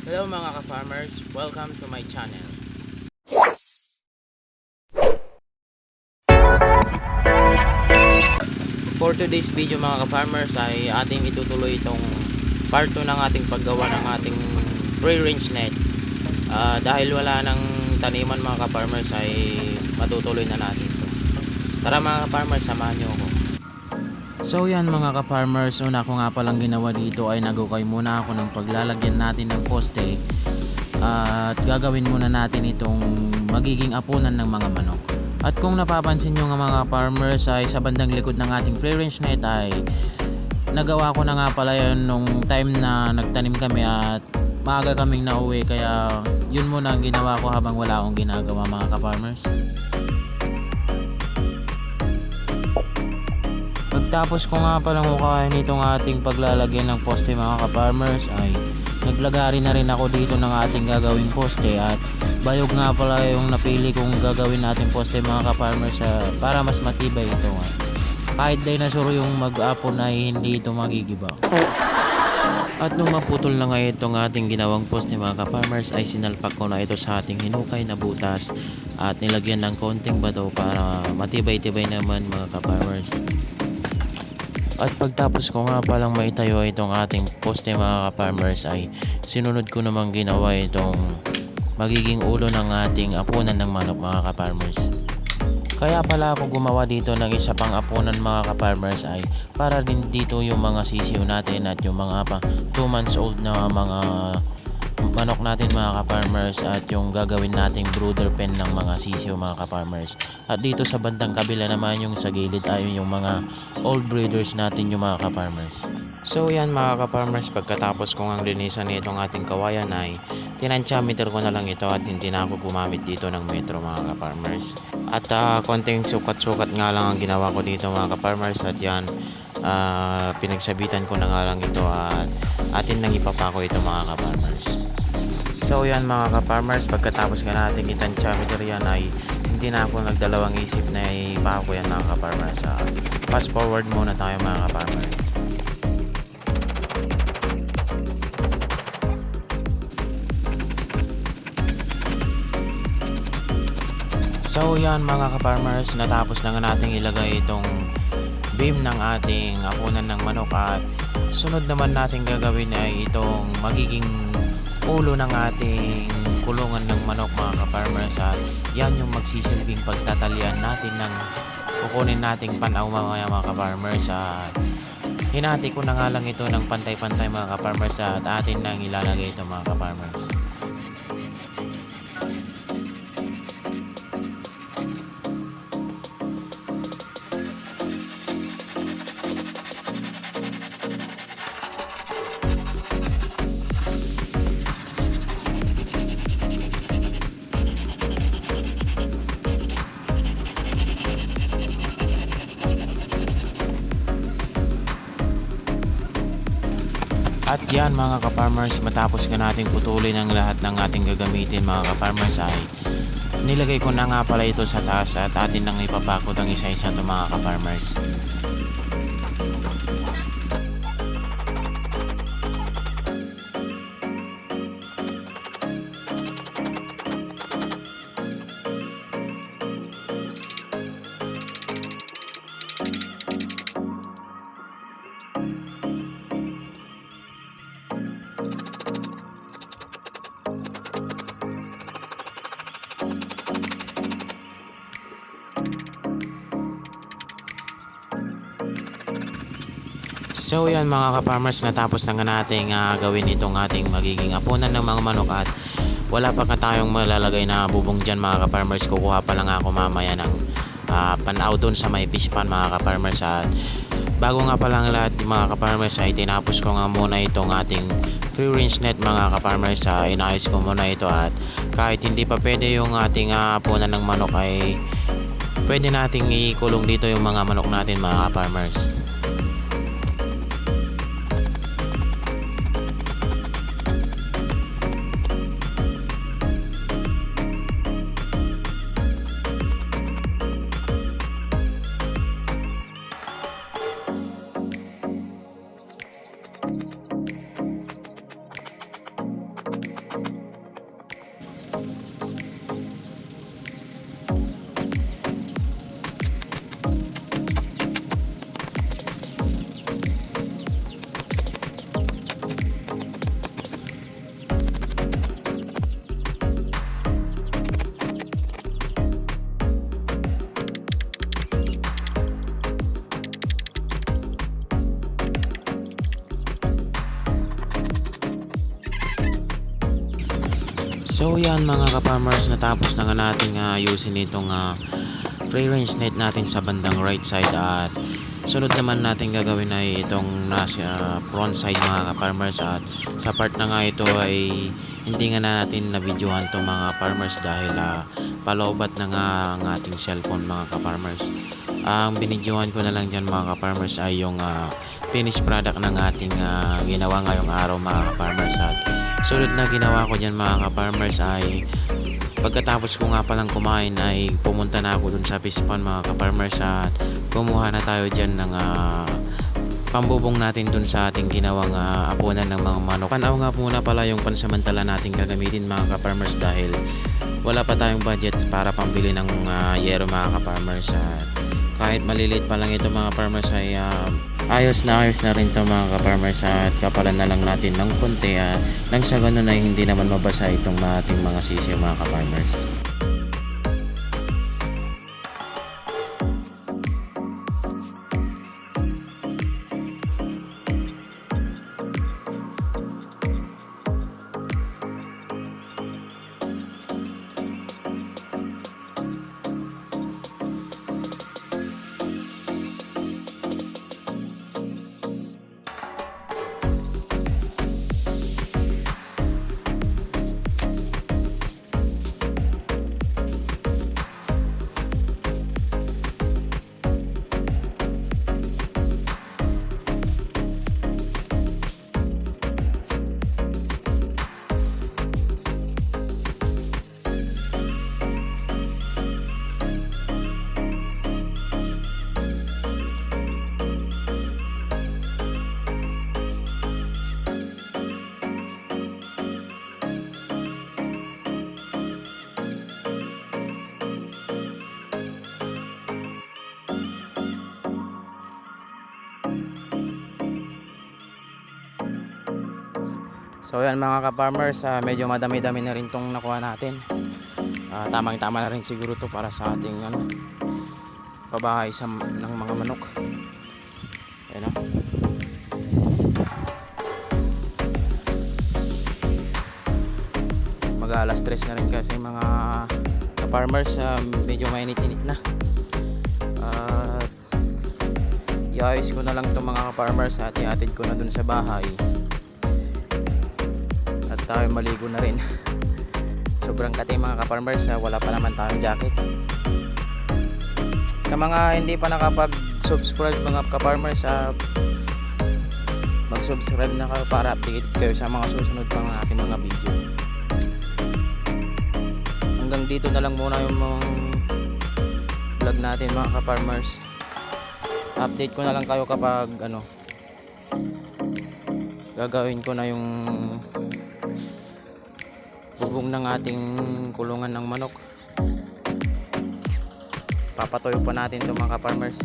Hello mga ka-farmers, welcome to my channel. For today's video mga ka-farmers ay ating itutuloy itong part 2 ng ating paggawa ng ating free-range net. Dahil wala nang taniman mga ka-farmers ay matutuloy na natin ito. Tara mga ka-farmers, samahan nyo ako. So yan mga ka-farmers, una ko nga palang ginawa dito ay nagukay muna ako ng paglalagyan natin ng poste. At gagawin muna natin itong magiging apunan ng mga manok. At kung napapansin nyo nga mga farmers ay sa bandang likod ng ating free range net ay nagawa ko na nga pala yun nung time na nagtanim kami at maaga kaming nauwi, kaya yun muna ang ginawa ko habang wala akong ginagawa mga ka-farmers. Pagtapos ko nga palang hukayin itong ating paglalagyan ng poste mga ka-farmers ay naglagari na rin ako dito ng ating gagawing poste, at bayog nga pala yung napili kong gagawin natin poste mga ka-farmers para mas matibay ito. Kahit dinosaur yung mag-apon ay hindi ito magigiba. At nung maputol na nga itong ating ginawang poste mga ka-farmers ay sinalpak ko na ito sa ating hinukay na butas at nilagyan ng konting bato para matibay-tibay naman mga ka-farmers. At pagtapos ko nga palang maitayo itong ating poste mga ka-farmers ay sinunod ko namang ginawa itong magiging ulo ng ating apunan ng manok mga ka-farmers. Kaya pala ako gumawa dito ng isa pang apunan mga ka-farmers ay para din dito yung mga sisiw natin at yung mga 2 months old na mga manok natin mga ka-farmers, at yung gagawin nating brooder pen ng mga sisiw mga ka-farmers. At dito sa bandang kabila naman yung sa gilid ay yung mga old breeders natin yung mga ka-farmers. So yan mga ka-farmers, pagkatapos kong ang linisan itong ating kawayan ay tinantyameter ko na lang ito at hindi na ako gumamit dito ng metro mga ka-farmers. At konting sukat-sukat nga lang ang ginawa ko dito mga ka-farmers, at yan pinagsabitan ko na nga lang ito at atin nang ipapako ito mga ka-farmers. So yan mga ka-farmers, pagkatapos nga natin itantyameter yan ay hindi na ako nagdalawang isip na ipako yan mga ka-farmers. Fast forward muna tayo mga ka-farmers. So yan mga ka-farmers, natapos na nga natin ilagay itong beam ng ating apunan ng manok, at sunod naman natin gagawin ay itong magiging ulo ng ating kulungan ng manok mga ka-farmers, at yan yung magsisilbing pagtatalian natin ng kukunin nating panaw mamaya mga ka-farmers. At hinati ko na nga lang ito ng pantay-pantay mga ka-farmers at atin nang ilalagay ito mga ka-farmers. At yan mga ka-farmers, matapos nga natin putulin ang lahat ng ating gagamitin mga ka-farmers ay nilagay ko na nga pala ito sa taas at atin nang ipapakot ang isa-isa ito mga ka-farmers. So yan mga ka-farmers, natapos na nga natin gawin itong ating magiging apunan ng mga manok, at wala pa nga tayong malalagay na bubong dyan mga ka-farmers. Kukuha pa lang ako mamaya ng panaw dun sa may fish pan mga ka-farmers. At bago nga pa lang lahat mga ka-farmers ay tinapos ko nga muna itong ating free range net mga ka-farmers. Inayos ko muna ito, at kahit hindi pa pwede yung ating apunan ng manok ay pwede nating ikulong dito yung mga manok natin mga ka-farmers. So yan mga ka-farmers, natapos na nga natin ayusin itong free range net natin sa bandang right side, at sunod naman natin gagawin ay itong nasa front side mga ka-farmers. At sa part na nga ito ay hindi nga na natin na-videohan itong mga farmers dahil paloobat na nga ang ating cellphone mga ka-farmers. Ang binidyohan ko na lang dyan mga ka-farmers ay yung finished product ng ating ginawa ngayong araw mga ka-farmers. At sunod na ginawa ko dyan mga ka-farmers ay pagkatapos ko nga palang kumain ay pumunta na ako dun sa fish pond mga ka-farmers, at kumuha na tayo dyan ng pambubong natin dun sa ating ginawang apunan ng mga manok. Panaw nga muna pala yung pansamantala natin gagamitin mga ka-farmers dahil wala pa tayong budget para pambili ng yero mga ka-farmers. Kahit maliliit pa lang ito mga farmers ay ayos na rin ito mga ka-farmers, at kapalan na lang natin ng konti nang sa ganun ay hindi naman mabasa itong ating mga sisiyo mga ka-farmers. So yan mga ka-farmers, medyo madami-dami na rin tong nakuha natin. Tamang-tama na rin siguro to para sa ating pabahay ng mga manok. Ayan mag-alas 3 na rin kasi mga ka-farmers, medyo mainit-init na. Iayos ko na lang itong mga ka-farmers at iatid ko na dun sa bahay. Tayo maligo na rin. Sobrang kati mga ka-farmers, wala pa naman tayong jacket. Sa mga hindi pa nakapag-subscribe mga ka-farmers, mag-subscribe na kayo para updated kayo sa mga susunod pang ating mga video. Hanggang dito na lang muna yung mga vlog natin mga ka-farmers. Update ko na lang kayo kapag gagawin ko na yung bubong ng ating kulungan ng manok. Papatuyo pa natin ito mga ka-farmers.